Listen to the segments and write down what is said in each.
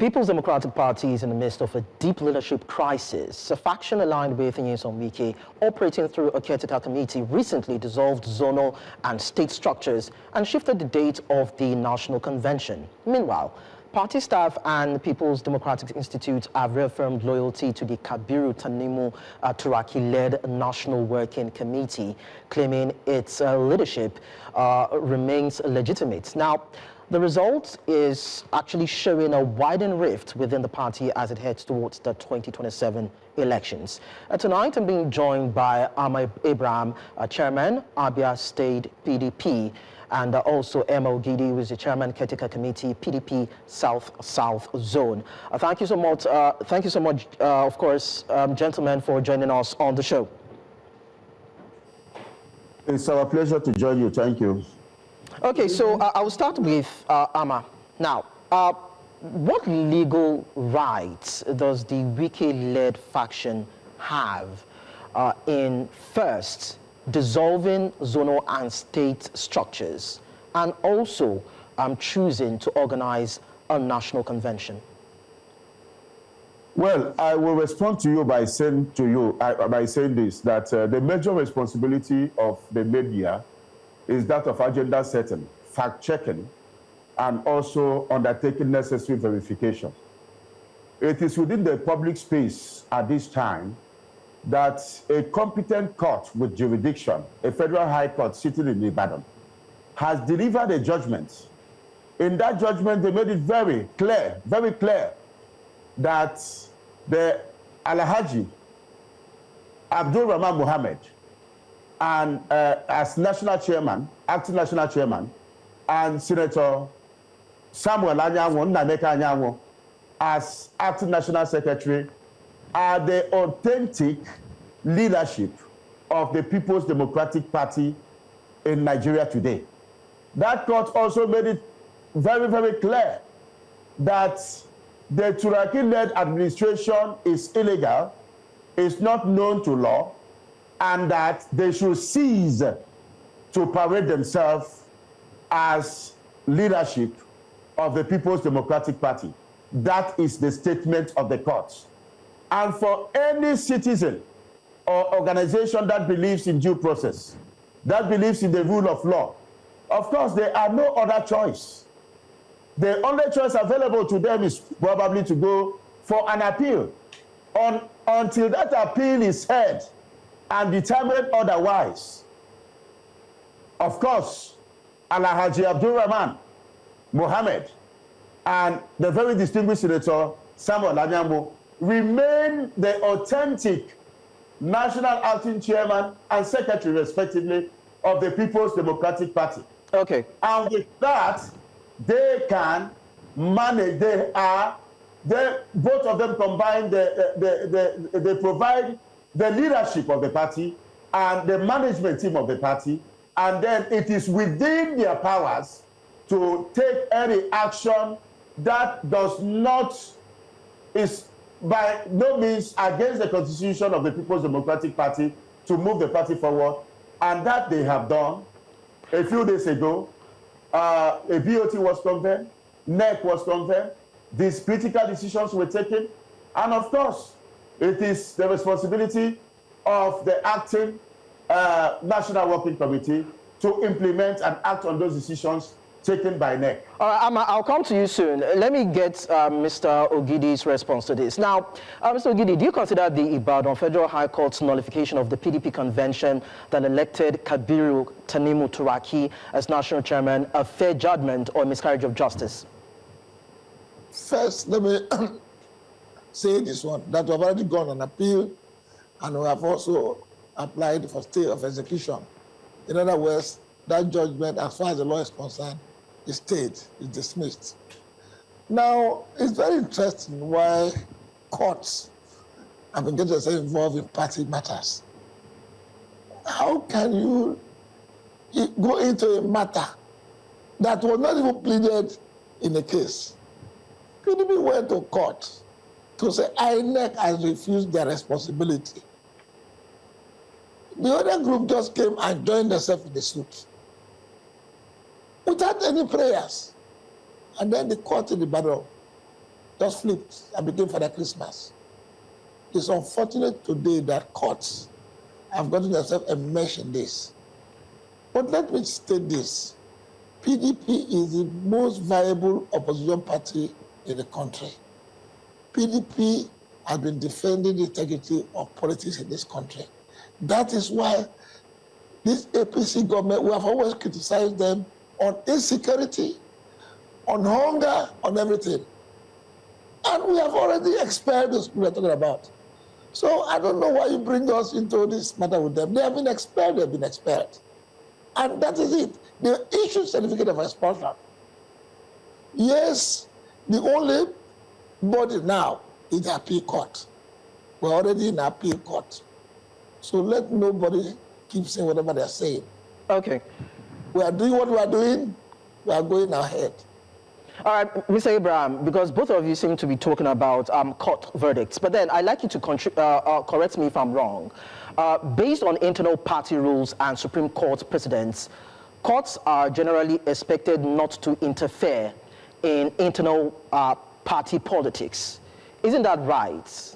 People's Democratic Party is in the midst of a deep leadership crisis. A faction aligned with Nyesom Wike, operating through a caretaker committee, recently dissolved zonal and state structures and shifted the date of the national convention. Meanwhile, party staff and People's Democratic Institute have reaffirmed loyalty to the Kabiru Tanimu Turaki-led National Working Committee, claiming its leadership remains legitimate. Now, the result is actually showing a widened rift within the party as it heads towards the 2027 elections. Tonight, I'm being joined by Amah Chairman, Abia State PDP, and also Amah Ogidi, who is the Chairman, Caretaker Committee, PDP South Zone. Thank you so much. Of course, gentlemen, for joining us on the show. It's our pleasure to join you. Thank you. Okay, so I will start with Amah. Now, what legal rights does the Wike-led faction have in first dissolving zonal and state structures and also choosing to organize a national convention? Well, I will respond to you by saying this, that the major responsibility of the media is that of agenda setting, fact-checking, and also undertaking necessary verification. It is within the public space at this time that a competent court with jurisdiction, a federal high court sitting in Ibadan, has delivered a judgment. In that judgment, they made it very clear that the Alhaji Abdul Rahman Mohammed, and as national chairman, acting national chairman, and Senator Samuel Anyanwu as acting national secretary are the authentic leadership of the People's Democratic Party in Nigeria today. That court also made it very, very clear that the Turaki-led administration is illegal, is not known to law, and that they should cease to parade themselves as leadership of the People's Democratic Party. That is the statement of the courts. And for any citizen or organization that believes in due process, that believes in the rule of law, of course, there are no other choice. The only choice available to them is probably to go for an appeal. Until that appeal is heard and determined otherwise, of course, Alhaji Abdul Rahman Mohammed and the very distinguished Senator Samuel Anyanwu remain the authentic national acting chairman and secretary, respectively, of the People's Democratic Party. Okay. And with that, they can manage. Both of them combined. They provide the leadership of the party and the management team of the party, and then it is within their powers to take any action that is by no means against the constitution of the People's Democratic Party to move the party forward, and that they have done. A few days ago, a BOT was convened, NEC was convened, these critical decisions were taken, and of course, it is the responsibility of the acting National Working Committee to implement and act on those decisions taken by NEC. All right, I'll come to you soon. Let me get Mr. Ogidi's response to this. Now, Mr. Ogidi, do you consider the Ibadan Federal High Court's nullification of the PDP convention that elected Kabiru Tanimu Turaki as national chairman a fair judgment or miscarriage of justice? First, let me say this one, that we have already gone on appeal and we have also applied for stay of execution. In other words, that judgment, as far as the law is concerned, is stayed, is dismissed. Now, it's very interesting why courts have been getting themselves involved in party matters. How can you go into a matter that was not even pleaded in a case? PDP went to court to say INEC has refused their responsibility. The other group just came and joined themselves in the suit without any prayers. And then the court in the battle just flipped and became Father Christmas. It's unfortunate today that courts have gotten themselves enmeshed in this. But let me state this. PDP is the most viable opposition party in the country. PDP has been defending the integrity of politics in this country. That is why this APC government, we have always criticized them on insecurity, on hunger, on everything. And we have already expelled those people we're talking about. So I don't know why you bring us into this matter with them. They have been expelled, they have been expelled. And that is it. They issued certificate of expulsion. Yes, the only body now is the appeal court. We're already in appeal court. So let nobody keep saying whatever they're saying. Okay. We are doing what we are doing. We are going ahead. All right, Mr. Abraham, because both of you seem to be talking about court verdicts, but then I'd like you to correct me if I'm wrong. Based on internal party rules and Supreme Court precedents, courts are generally expected not to interfere in internal party politics. Isn't that right?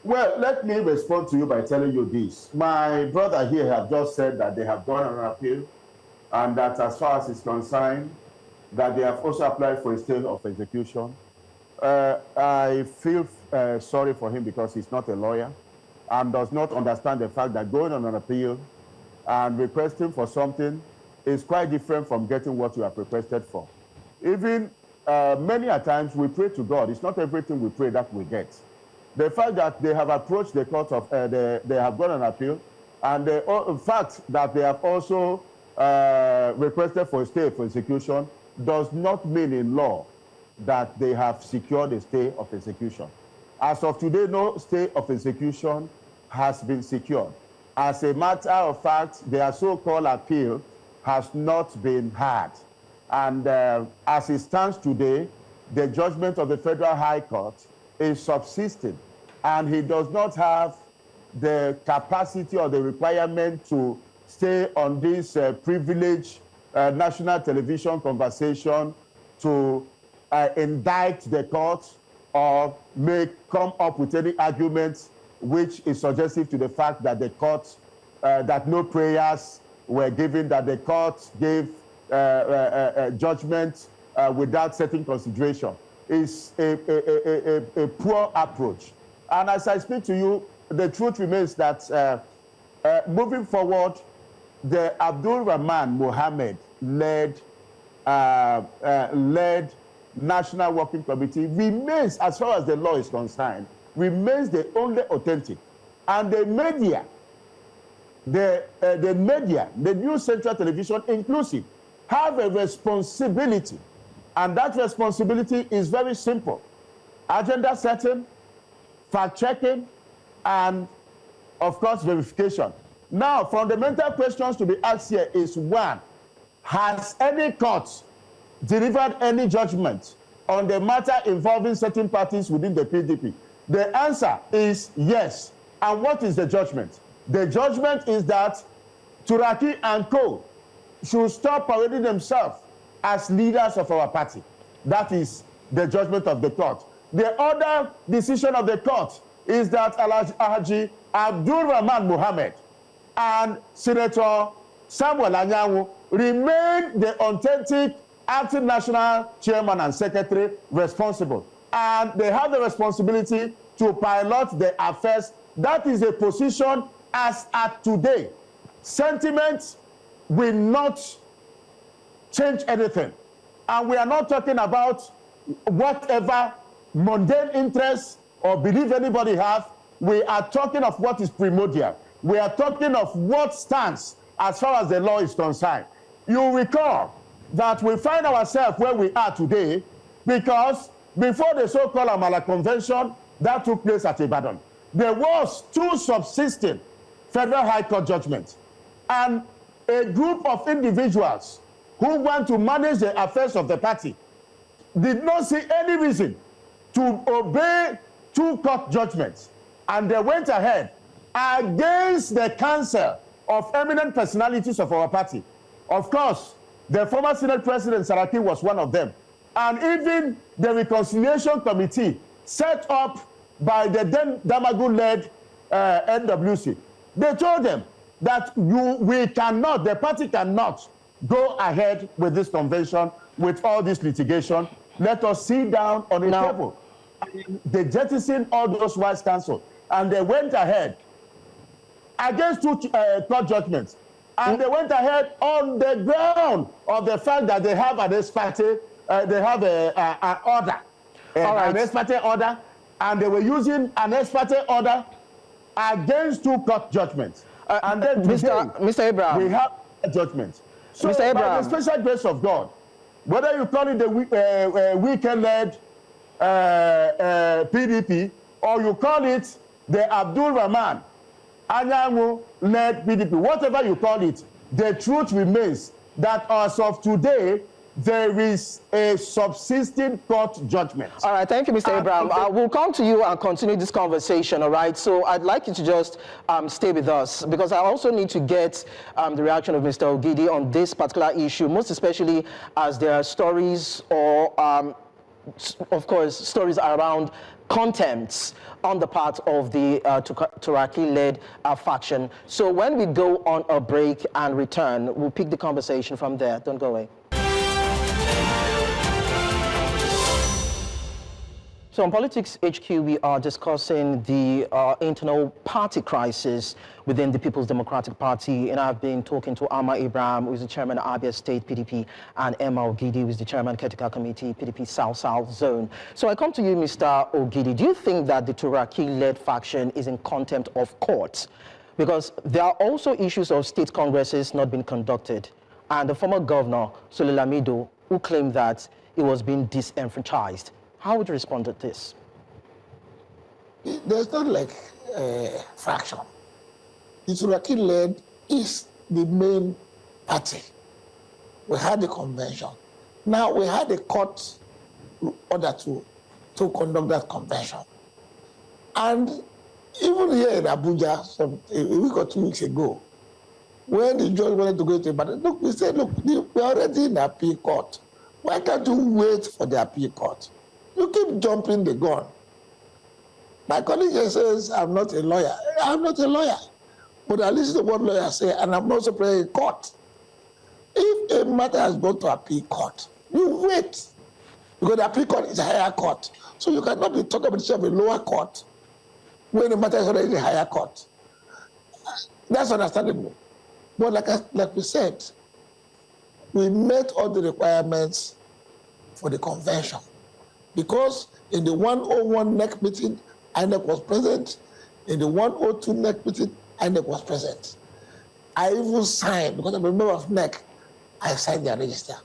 Well, let me respond to you by telling you this. My brother here has just said that they have gone on an appeal, and that as far as it's concerned, that they have also applied for a stay of execution. I feel sorry for him because he's not a lawyer and does not understand the fact that going on an appeal and requesting for something is quite different from getting what you have requested for. Even many a times we pray to God. It's not everything we pray that we get. The fact that they have approached the court of, they have gone on appeal, and the fact that they have also requested for a stay of execution does not mean in law that they have secured a stay of execution. As of today, no stay of execution has been secured. As a matter of fact, their so-called appeal has not been heard. And as it stands today, the judgment of the Federal High Court is subsisting, and he does not have the capacity or the requirement to stay on this privileged national television conversation to indict the court or come up with any arguments which is suggestive to the fact that the court, that no prayers were given, that the court gave judgment without certain consideration. Is a poor approach. And as I speak to you, the truth remains that moving forward, the Abdul Rahman Mohammed led National Working Committee remains, as far as the law is concerned, remains the only authentic. And the media, the New Central Television inclusive, have a responsibility. And that responsibility is very simple. Agenda setting, fact-checking, and, of course, verification. Now, fundamental questions to be asked here is, one, has any court delivered any judgment on the matter involving certain parties within the PDP? The answer is yes. And what is the judgment? The judgment is that Turaki and co should stop parading themselves as leaders of our party. That is the judgment of the court. The other decision of the court is that Alhaji Abdul Rahman Mohammed and Senator Samuel Anyanwu remain the authentic acting national chairman and secretary responsible. And they have the responsibility to pilot the affairs. That is a position as at today. Sentiment will not change anything. And we are not talking about whatever mundane interests or belief anybody has. We are talking of what is primordial. We are talking of what stands as far as the law is concerned. You recall that we find ourselves where we are today because before the so-called Amala Convention that took place at Ibadan, there was two subsisting Federal High Court judgments. And a group of individuals who want to manage the affairs of the party did not see any reason to obey two court judgments. And they went ahead against the counsel of eminent personalities of our party. Of course, the former Senate President Saraki was one of them. and even the reconciliation committee set up by the then Damagu-led NWC, they told them that the party cannot go ahead with this convention, with all this litigation. Let us sit down on a table. And they jettisoned all those vice council, and they went ahead against two court judgments. And they went ahead on the ground of the fact that they have an ex parte, they have an order, an ex parte order, and they were using an ex parte order against two court judgments. And then today, Mr. Abraham, we have a judgment. So Mr. Abraham, by the special grace of God, whether you call it the Wike-led PDP, or you call it the Abdul Rahman Anyanwu-led PDP, whatever you call it, the truth remains that as of today, there is a subsisting court judgment. All right, thank you, Mr. Abraham. We'll come to you and continue this conversation, all right? So I'd like you to just stay with us, because I also need to get the reaction of Mr. Ogidi on this particular issue, most especially as there are stories or, of course, stories around contempts on the part of the Turaki-led faction. So when we go on a break and return, we'll pick the conversation from there. Don't go away. So on Politics HQ, we are discussing the internal party crisis within the People's Democratic Party. And I've been talking to Amah Abraham, who is the chairman of Abia State PDP, and Amah Ogidi, who is the chairman of Caretaker Committee, PDP South Zone. So I come to you, Mr. Ogidi. Do you think that the Turaki-led faction is in contempt of court? Because there are also issues of state congresses not being conducted. And the former governor, Sule Lamido, who claimed that he was being disenfranchised. How would you respond to this? There's not like a fraction. The Turaki-led is the main party. We had the convention. Now we had a court order to conduct that convention. And even here in Abuja, a week or 2 weeks ago, when the judge wanted to go to but look, we said, look, we're already in the appeal court. Why can't you wait for the appeal court? You keep jumping the gun. My colleague says, I'm not a lawyer. I'm not a lawyer. But I listen to what lawyers say, and I'm also playing in court. If a matter has gone to appeal court, you wait. Because the appeal court is a higher court. So you cannot be talking about yourself in a lower court when the matter is already in a higher court. That's understandable. But like we said, we met all the requirements for the convention. Because in the 101 NEC meeting, INEC was present. In the 102 NEC meeting, INEC was present. I even signed, because I'm a member of NEC, I signed their register.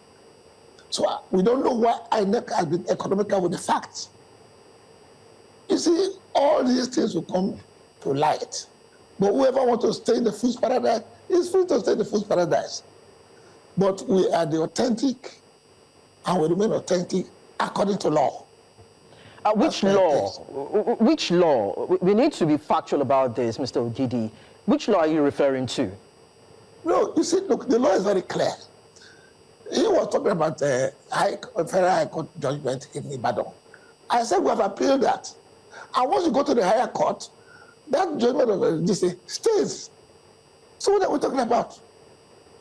So we don't know why INEC has been economical with the facts. You see, all these things will come to light. But whoever wants to stay in the fool's paradise is free to stay in the fool's paradise. But we are the authentic, and we remain authentic according to law. Which law? Which law? We need to be factual about this, Mr. Ogidi. Which law are you referring to? No, you see, look, the law is very clear. He was talking about the Federal High Court judgment in Ibadan. I said we have appealed that. And once you go to the higher court, that judgment of the DC stays. So what are we talking about?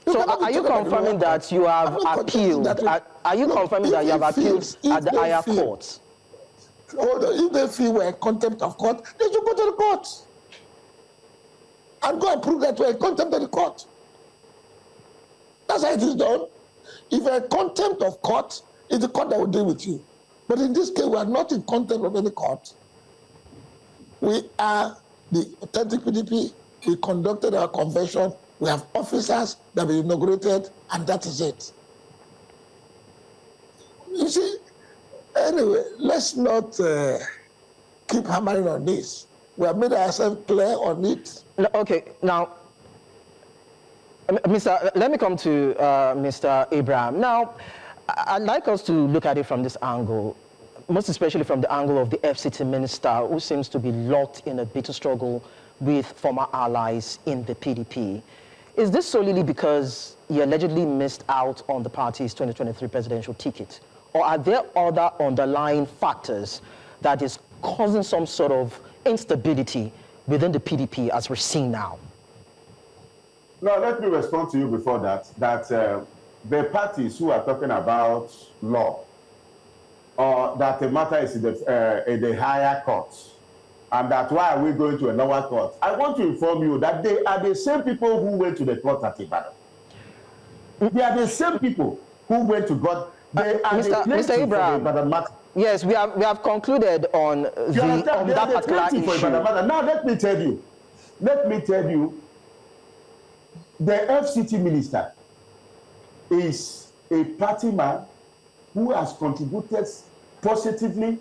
So are you confirming that you have appealed? Are you confirming that you have appealed at the higher court? If they feel we're in contempt of court, they should go to the court. And go and prove that we're in contempt of the court. That's how it is done. If you're in contempt of court, it's the court that will deal with you. But in this case, we are not in contempt of any court. We are the authentic PDP. We conducted our convention. We have officers that we inaugurated, and that is it. You see, anyway, let's not keep hammering on this. We have made ourselves clear on it. Okay, now, let me come to Mr. Abraham. Now, I'd like us to look at it from this angle, most especially from the angle of the FCT minister, who seems to be locked in a bitter struggle with former allies in the PDP. Is this solely because he allegedly missed out on the party's 2023 presidential ticket? or are there other underlying factors that is causing some sort of instability within the PDP as we're seeing now? No, let me respond to you before that, the parties who are talking about law, or that the matter is in the higher courts, and that why are we going to a lower court? I want to inform you that they are the same people who went to the court at Ibadan. They are the same people who went to God. They are Mr. Abraham, yes, we have concluded on that particular issue. Now let me tell you, the FCT minister is a party man who has contributed positively,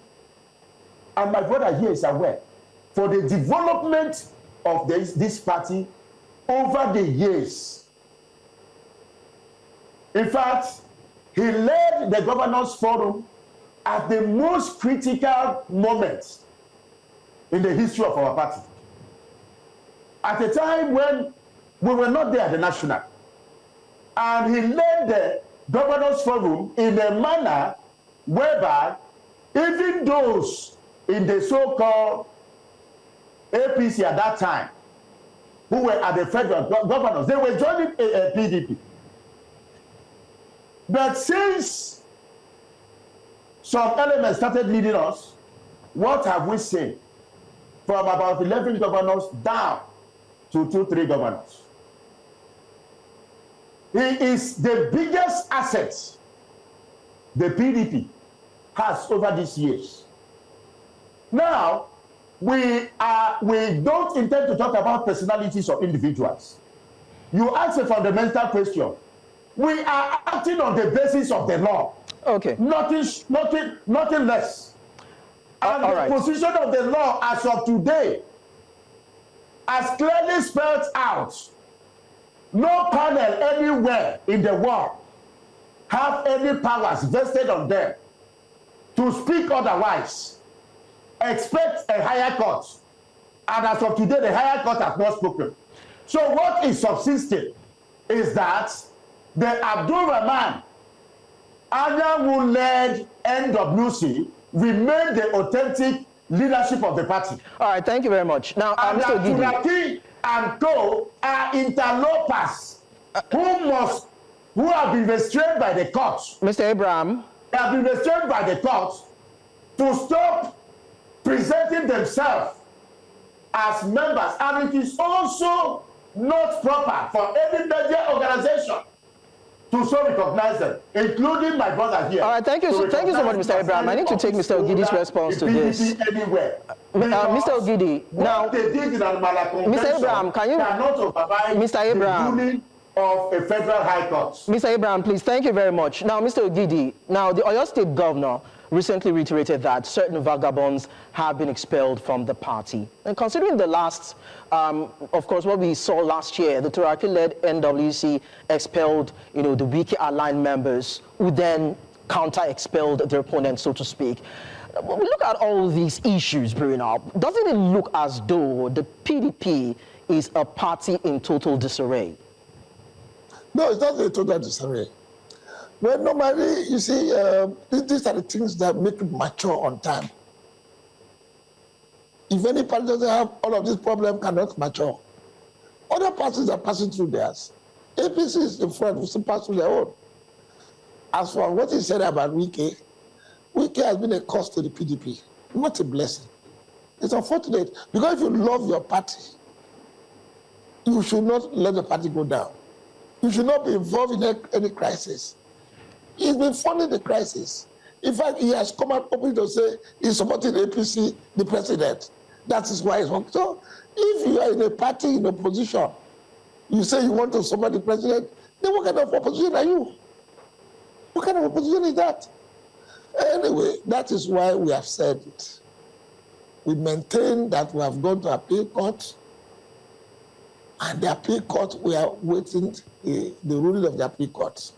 and my brother here is aware, for the development of this party over the years. In fact, he led the governors forum at the most critical moment in the history of our party. At a time when we were not there at the national. And he led the governors forum in a manner whereby even those in the so-called APC at that time, who were at the federal governors, they were joining PDP. But since some elements started leading us, what have we seen? From about 11 governors down to 2-3 governors. He is the biggest asset the PDP has over these years. Now, we don't intend to talk about personalities or individuals. You ask a fundamental question. We are acting on the basis of the law. Okay. Nothing less. And the position of the law as of today, as clearly spelled out, no panel anywhere in the world have any powers vested on them to speak otherwise. Expect a higher court. And as of today, the higher court has not spoken. So what is subsisting is that the Abdul-Rahman Anyanwu-led NWC remain the authentic leadership of the party. All right, thank you very much. Now, Mr. Ogidi. Turaki and co are interlopers who have been restrained by the courts. Mr. Abraham. They have been restrained by the courts to stop presenting themselves as members, and it is also not proper for any media organization to so recognize them, including my brother here. All right, thank you so much, Mr. Abraham. I need to take Mr. Ogidi's response to this. Anywhere. Mr. Ogidi, now, they did in Mr. Abraham, can you, Mr. Abraham, ruling of a federal high court. Mr. Abraham, please, thank you very much. Now, Mr. Ogidi, now the Oyo State governor recently reiterated that certain vagabonds have been expelled from the party. And considering the last, of course, what we saw last year, the Turaki-led NWC expelled, the Wike-aligned members who then counter-expelled their opponents, so to speak. When we look at all these issues brewing up, doesn't it look as though the PDP is a party in total disarray? No, it's not a total disarray. Well, normally, you see, these are the things that make it mature on time. If any party doesn't have all of this problem, cannot mature. Other parties are passing through theirs. APC is in front, we still pass through their own. As for what he said about Wike, Wike has been a cost to the PDP, not a blessing. It's unfortunate, because if you love your party, you should not let the party go down. You should not be involved in any crisis. He's been funding the crisis. In fact, he has come out openly to say he's supporting the APC, the president. That is why he's working. So if you are in a party in opposition, you say you want to support the president, then what kind of opposition are you? What kind of opposition is that? Anyway, that is why we have said it. We maintain that we have gone to appeal court, and the appeal court, we are waiting the ruling of the appeal court.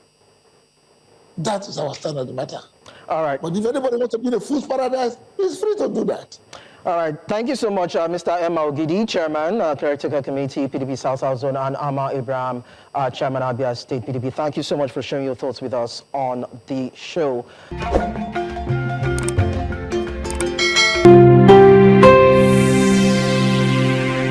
That is our stand on the matter. All right. But if anybody wants to be in a fool's paradise, he's free to do that. All right. Thank you so much, Mr. Amah Ogidi, Chairman, Caretaker Committee, PDP South Zone, and Amah Abraham, Chairman, Abia State PDP. Thank you so much for sharing your thoughts with us on the show.